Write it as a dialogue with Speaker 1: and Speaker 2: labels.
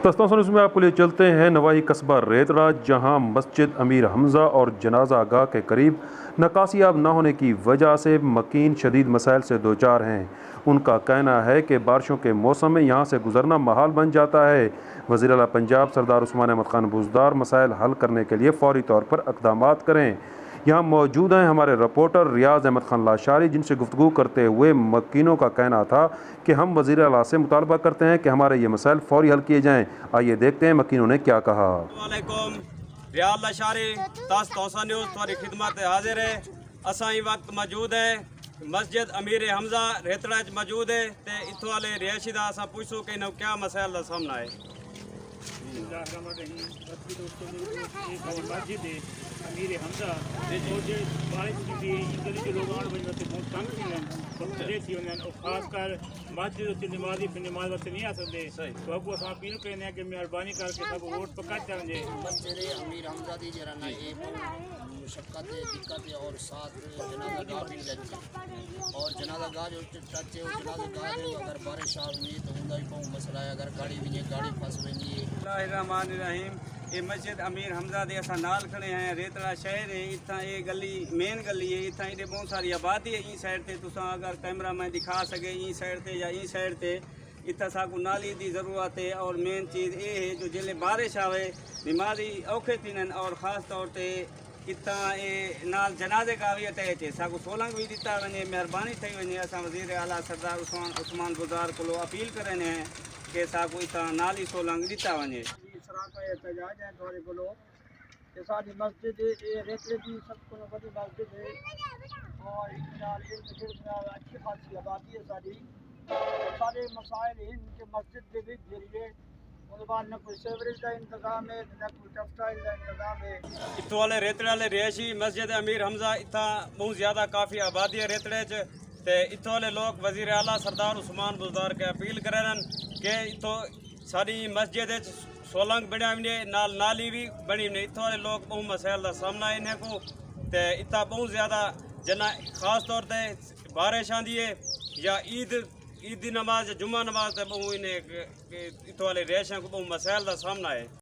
Speaker 1: तस्तासन में आपको लिए चलते हैं नवाही कस्बा रेतड़ा, जहां मस्जिद अमीर हमज़ा और जनाजा गाह के करीब नकासियाब न होने की वजह से मकीन शदीद मसाइल से दो चार हैं। उनका कहना है कि बारिशों के मौसम में यहां से गुजरना महाल बन जाता है। वज़ीर आला पंजाब सरदार उस्मान अहमद खान बुज़दार मसाइल हल करने के लिए फौरी तौर पर इक़दामात करें। यहाँ मौजूद हैं हमारे रिपोर्टर रियाज अहमद खान लाशारी, जिनसे गुफ्तगू करते हुए मकीनों का कहना था कि हम वज़ीर आला से मुतालबा करते हैं कि हमारे ये मसाइल फौरी हल किए जाएँ। आइए देखते हैं मकीनों ने क्या कहा।
Speaker 2: रियाज लाशारी तौसा न्यूज़ थोड़ी खिदमत हाजिर है। असा ही वक्त मौजूद है मस्जिद अमीर हमज़ा रेतड़ा मौजूद है ते इत्थों वाले रिहायशी दा असा पूछो कि इन्हों क्या मसाइल का सामना है।
Speaker 3: अमीर हमज़ा जो बारिश की गली के लोग बहुत तंग थी थी और ख़ासकर मस्जिद नमाजी नमाज वास्ते नहीं आ सकते, तो अब अस अपील करने कि मेहरबानी करके सब वोट पकड़ जाए।
Speaker 4: मस्जिद अमीर हमज़ा दी जरा ना ये मुशक्क़त है, दिक्कत है और साथ जनाजा गाह भी लगे और जनाजा गाह जो टच है जनाजा गाह है अगर बारिश आ वही तो उनका भी बहुत मसला है। अगर गाड़ी भी गाड़ी फंस वही
Speaker 2: बिस्मिल्लाहिर्रहमानिर्रहीम। ये मस्जिद अमीर हमज़ा दे असा नाल खड़े हैं। रेतड़ा शहर है, इतना ये गली मेन गली है, इतना इधे बहुत सारी आबादी है। ई साइड ते तुसा अगर कैमरा में दिखा सके ई साइड ते या ई साइड ते इतना साकू नाली की ज़रूरत है। और मेन चीज़ ये है जो जिले बारिश आवे बीमारी औखे थी और ख़ास तौर पर इतना ये नाल जनाजे का भी अटैच है। साकू सोलंग भी दिता वने, मेहरबानी थी वने। असा वज़ीर आला सरदार उस्मान बुज़दार को अपील करें हैं कि साकू इतना नाली सोलंग दिता वने।
Speaker 5: एहतजाज है थोड़े को कि सारी मस्जिद रेतड़े की सब को बड़ी मस्जिद है और अच्छी खासी आबादी है सारी। सारे मसाइल हैं कि मस्जिद के भी जरिए उनके बाद न कोई सेवरेज का इंतजाम है न कोई टेक्सटाइल का इंतजाम है।
Speaker 2: इतों वाले रेतड़े वाले रिहायशी मस्जिद अमीर हमज़ा इतना बहुत ज़्यादा काफ़ी आबादी है रेतड़े च ते इतों वाले लोग वज़ीर आला सरदार उस्मान बुज़दार के अपील करें कि इतों सारी मस्जिद सोलंग बना नाल नाली भी बनी ने। इतों वाले लोग बहुत मसाइल का सामना इन्हें को ते इतना बहुत ज़्यादा जना खास तौर पर बारिश आँदी है या ईद की नमाज जुम्मा नमाज तो बहुत इन्हें इतों वाले रिहायशों को बहुत मसाइल का सामना है।